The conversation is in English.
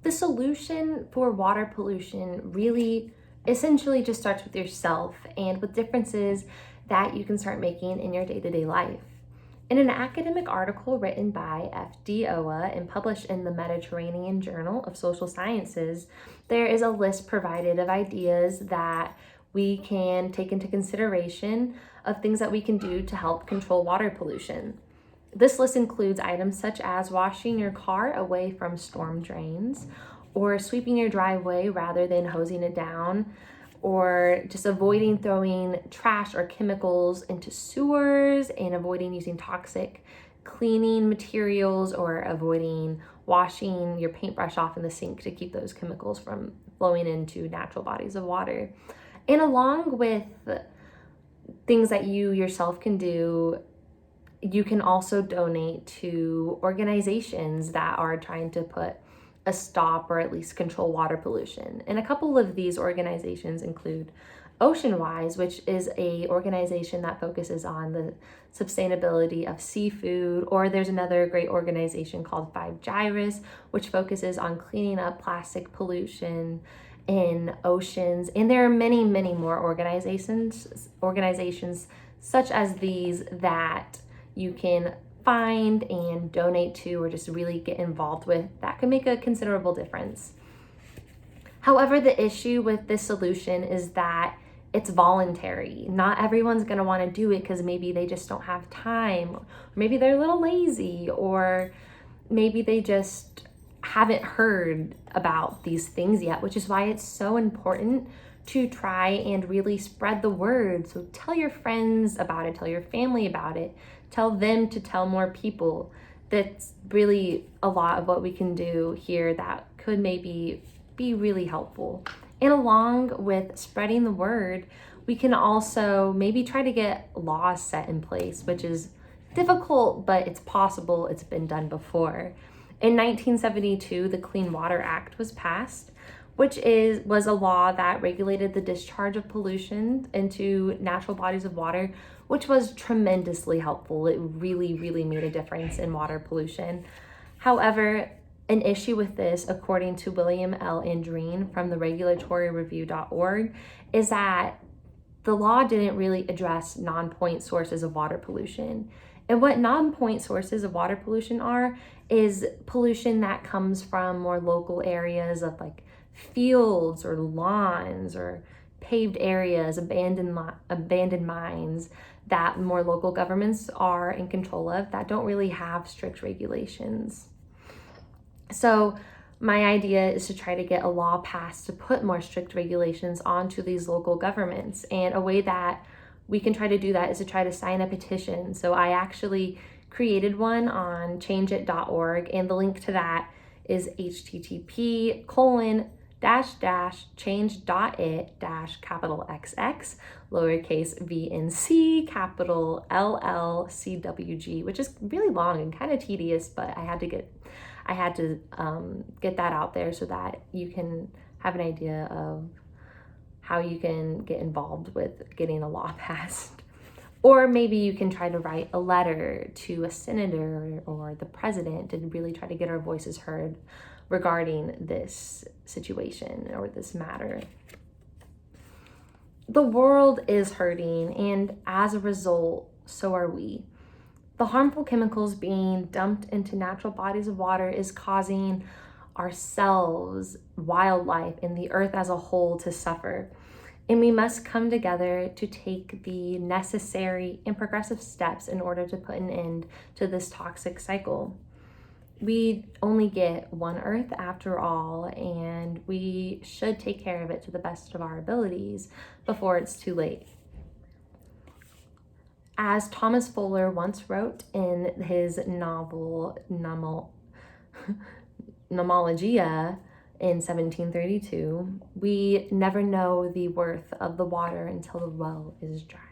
The solution for water pollution really essentially just starts with yourself and with differences that you can start making in your day-to-day life. In an academic article written by F.D. Owa and published in the Mediterranean Journal of Social Sciences, there is a list provided of ideas that we can take into consideration of things that we can do to help control water pollution. This list includes items such as washing your car away from storm drains, or sweeping your driveway rather than hosing it down, or just avoiding throwing trash or chemicals into sewers, and avoiding using toxic cleaning materials, or avoiding washing your paintbrush off in the sink to keep those chemicals from flowing into natural bodies of water. And along with things that you yourself can do, you can also donate to organizations that are trying to put a stop or at least control water pollution. And a couple of these organizations include Oceanwise, which is a organization that focuses on the sustainability of seafood, or there's another great organization called Five Gyres, which focuses on cleaning up plastic pollution in oceans. And there are many, many more organizations such as these that you can find and donate to, or just really get involved with, that can make a considerable difference. However, the issue with this solution is that it's voluntary. Not everyone's going to want to do it because maybe they just don't have time, or maybe they're a little lazy, or maybe they just haven't heard about these things yet, which is why it's so important to try and really spread the word. So tell your friends about it, tell your family about it, tell them to tell more people. That's really a lot of what we can do here that could maybe be really helpful. And along with spreading the word, we can also maybe try to get laws set in place, which is difficult, but it's possible. It's been done before. In 1972, the Clean Water Act was passed, which was a law that regulated the discharge of pollution into natural bodies of water, which was tremendously helpful. It really, really made a difference in water pollution. However, an issue with this, according to William L. Andreen from the regulatoryreview.org, is that the law didn't really address non-point sources of water pollution. And what non-point sources of water pollution are is pollution that comes from more local areas of like fields or lawns or paved areas, abandoned mines that more local governments are in control of that don't really have strict regulations. So my idea is to try to get a law passed to put more strict regulations onto these local governments. And a way that we can try to do that is to try to sign a petition. So I actually created one on changeit.org, and the link to that is http://change.it-XX lowercase v and c capital LLCWG, which is really long and kind of tedious, but I had to get that out there so that you can have an idea of how you can get involved with getting a law passed. Or maybe you can try to write a letter to a senator or the president and really try to get our voices heard regarding this situation or this matter. The world is hurting, and as a result, so are we. The harmful chemicals being dumped into natural bodies of water is causing ourselves, wildlife, and the earth as a whole to suffer. And we must come together to take the necessary and progressive steps in order to put an end to this toxic cycle. We only get one earth after all, and we should take care of it to the best of our abilities before it's too late. As Thomas Fuller once wrote in his novel Nomologia in 1732, we never know the worth of the water until the well is dry.